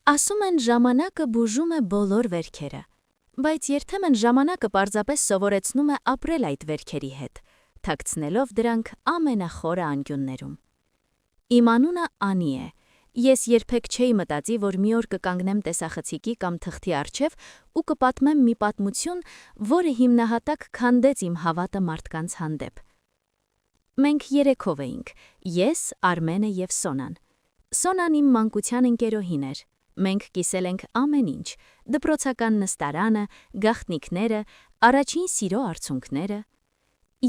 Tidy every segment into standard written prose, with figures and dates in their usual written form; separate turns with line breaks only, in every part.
Ասում են ժամանակը բուժում է բոլոր վերքերը, բայց երբեմն ժամանակը պարզապես սովորեցնում է ապրել այդ վերքերի հետ, թաքցնելով դրանք ամենախորը անկյուններում։ Իմ անունը Անի է։ Ես երբեք չէի մտածի, որ մի օր կկանգնեմ տեսախցիկի կամ թղթի առջև ու կպատմեմ մի պատմություն, որը հիմնահատակ քանդեց իմ հավատը մարդկանց հանդեպ։ Մենք երեքով էինք՝ ես, Արմենը և Սոնան։ Սոնան իմ մանկության ընկերուհին էր։ Մենք կիսել ենք ամեն ինչ՝ դպրոցական նստարանը, գաղտնիքները, առաջին սիրո արցունքները։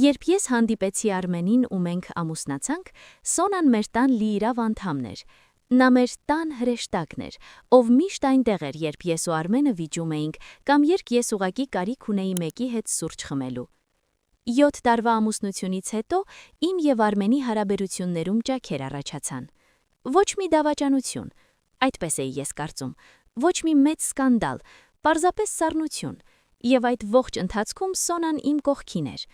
Երբ ես հանդիպեցի Արմենին ու մենք ամուսնացանք, Սոնան մեր տան լիիրավ անդամն էր։ Նա մեր տան հրեշտակն էր, ով միշտ այնտեղ էր, երբ ես ու Արմենը վիճում էինք կամ երբ ես ուղղակի կարիք ունեի մեկի հետ սուրճ խմելու։ 7 տարվա ամուսնությունից հետո իմ և Արմենի հարաբերություններում ճաքեր առաջացան։ Ոչ մի դավաճանություն, այդպես էի ես կարծում, ոչ մի մեծ սկանդալ, պարզապես սառնություն, և այդ ողջ ընթացքում Սոնան իմ կողքին էր։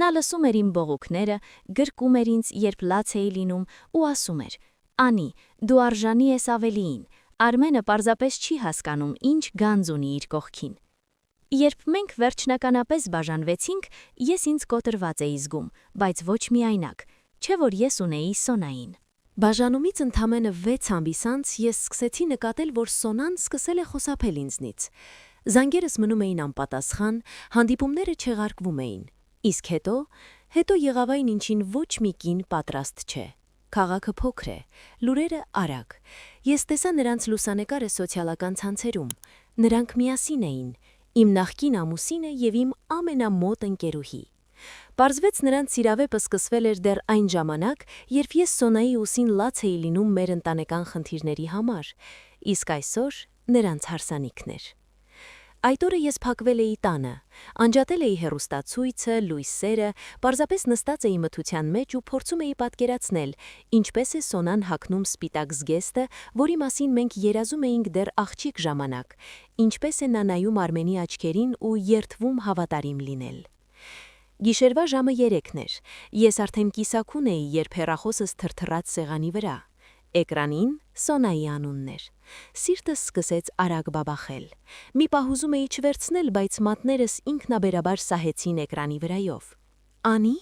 Նա լսում էր իմ բողոքները, գրկում էր ինձ, երբ լաց էի լինում, ու ասում էր. «Անի, դու արժանի ես ավելիին, Արմենը պարզապես չի հասկանում, ինչ գանձ ունի իր կողքին»։ Երբ մենք վերջնականապես բաժանվեցինք, ես ինձ կոտրված էի զգում, բայց ոչ միայնակ, չէ որ ես ունեի Սոնային։ Բաժանումից ընդամենը 6 ամիս անց ես սկսեցի նկատել, որ Սոնան սկսել է խուսափել ինձնից։ Զանգերս մնում էին անպատասխան, հանդիպումները չեղարկվում էին։ Իսկ հետո եղավ այն, ինչին ոչ մի կին պատրաստ չէ։ Քաղաքը փոքր է, լուրերը արագ։ Ես տեսա նրանց լուսանկարը սոցիալական ցանցերում։ Նրանք միասին էին, իմ նախկին ամուսինը և իմ ամենամոտ ընկերուհի։ Պարզվեց նրանց սիրավեպը սկսվել էր դեռ այն ժամանակ, երբ ես Սոնայի ուսին լաց էի լինում մեր ընտանեկան խնդիրների համար, իսկ այսօր նրանց հարսանիքն էր։ Այդ օրը ես փակվել էի տանը, անջատել էի հեռուստացույցը, լույսերը, պարզապես նստած էի մթության մեջ ու փորձում էի պատկերացնել, ինչպես է Սոնան հագնում սպիտակ զգեստը, որի մասին մենք երազում էինք դեռ աղջիկ ժամանակ, ինչպես է նա նայում Արմենի աչքերին ու երդվում հավատարիմ լինել։ Գիշերվա ժամը 3-ն էր, ես արդեն կիսաքուն էի, երբ հեռախոսս թրթռաց սեղանի վրա։ Էկրանին Սոնայի անունն էր։ Սիրտս սկսեց արագ բաբախել։ Մի պահ ուզում էի չվերցնել, բայց մատներս ինքնաբերաբար սահեցին էկրանի վրայով։ «Անի»։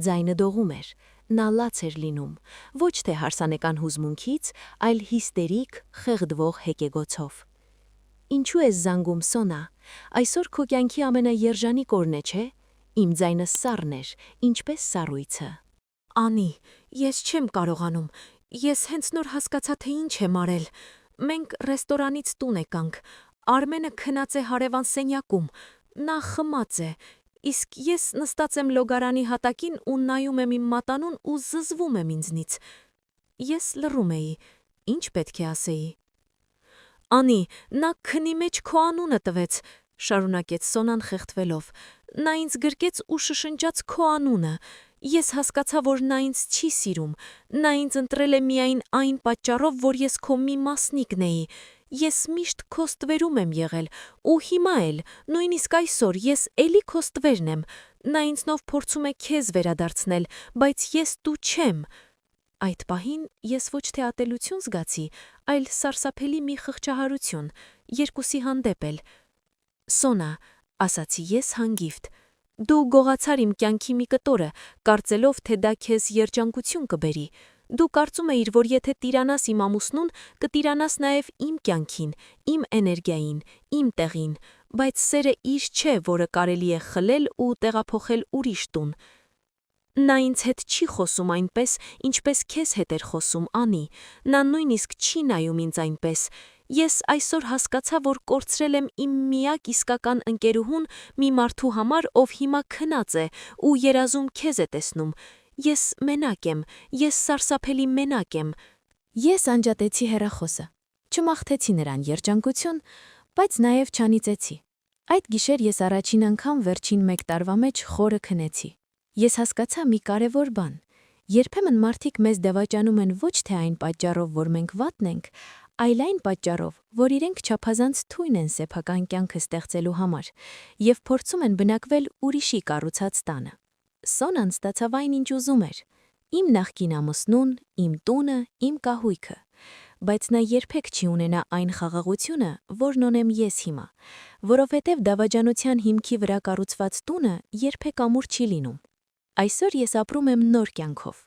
Ձայնը դողում էր։ Նա լաց էր լինում, ոչ թե հարսանեկան հուզմունքից, այլ հիստերիկ, խեղդվող հեկեգոցով։ «Ինչու ես զանգում, Սոնա։ Այսօր քո կյանքի ամենաերջանիկ օրն է, չէ՞։ Իմ ձայնը սառն էր, ինչպես սառույցը։ «Անի, ես չեմ կարողանում, ես հենց նոր հասկացա, թե ինչ եմ արել։ Մենք ռեստորանից տուն եկանք, Արմենը քնած է հարևան սենյակում, նա խմած է, իսկ ես նստած եմ լոգարանի հատակին ու նայում եմ իմ մատանուն ու զզվում եմ ինձնից։ Ես լռում էի, ինչ պետք է ասեի։ «Անի, նա քնի մեջ քո անունը տվեց», շարունակեց Սոնան խեղդվելով։ «Նա ինձ գրկեց ու շշնջաց քո անունը։ Ես հասկացա, որ նա ինձ չի սիրում, նա ինձ ընտրել է միայն այն պատճառով, որ ես քո մի մասնիկն էի։ Ես միշտ քո ստվերում եմ եղել, ու հիմա էլ, նույնիսկ այսօր, ես էլի քո ստվերն եմ։ Նա ինձնով փորձում է քեզ վերադարձնել, բայց ես դու չեմ»։ Այդ պահին ես ոչ թե ատելություն զգացի, այլ սարսափելի մի խղճահարություն, երկուսի հանդեպ էլ։ «Սոնա», ասացի ես հանգիվտ, «դու գողացար իմ կյանքի մի կտորը, կարծելով, թե դա քեզ երջանկություն կբերի։ Դու կարծում էիր, որ եթե տիրանաս իմ ամուսնուն, կտիրանաս նաև իմ կյանքին, իմ էներգիային, իմ տեղին, բայց սերը իր չէ, որը կարելի է խլել ու տեղափոխել ուրիշ տուն։ Նա ինձ հետ չի խոսում այնպես, ինչպես քեզ հետ էր խոսում, Անի, նա նույնիսկ չի նայում ինձ այնպես։ Ես այսօր հասկացա, որ կորցրել եմ իմ միակ իսկական ընկերուհուն մի մարդու համար, ով հիմա քնած է ու երազում քեզ է տեսնում։ Ես մենակ եմ, ես սարսափելի մենակ եմ»։ Ես անջատեցի հեռախոսը, չմաղթեցի նրան երջանկություն, բայց նաև չանիծեցի։ Այդ գիշեր ես առաջին անգամ վերջին 1 տարվա մեջ խորը քնեցի։ Ես հասկացա մի կարևոր բան. երբեմն մարդիկ մեզ դավաճանում են ոչ թե այն պատճառով, որ մենք վատն ենք, այլ այն պատճառով, որ իրենք չափազանց թույն են սեփական կյանքը ստեղծելու համար և փորձում են բնակվել ուրիշի կառուցած տանը։ Սոնան ստացավ այն, ինչ ուզում էր։ Իմ նախկին ամուսնուն, իմ տունը, իմ կահույքը։ բայց նա երբեք չի ունենա այն խաղաղությունը, որն ունեմ ես հիմա, որովհետև դավաճանության հիմքի վրա կառուցված տունը երբեք ամուր չի լինում։ Այսօր ես ապրում եմ նոր կյանքով։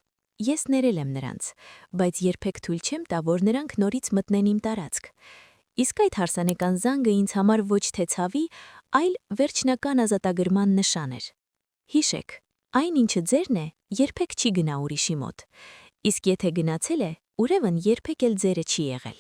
Ես ներել եմ նրանց, բայց երբեք թույլ չեմ տա, որ նրանք նորից մտնեն իմ տարածք։ Իսկ այդ հարսանեկան զանգը ինձ համար ոչ թե ցավի, այլ վերջնական ազատագրման նշան էր։ Հիշեք, այն ինչը ձերն է, երբեք չի գնա ուրիշի մոտ, իսկ եթե գնացել է, ուրեմն երբեք էլ ձերը չի եղել։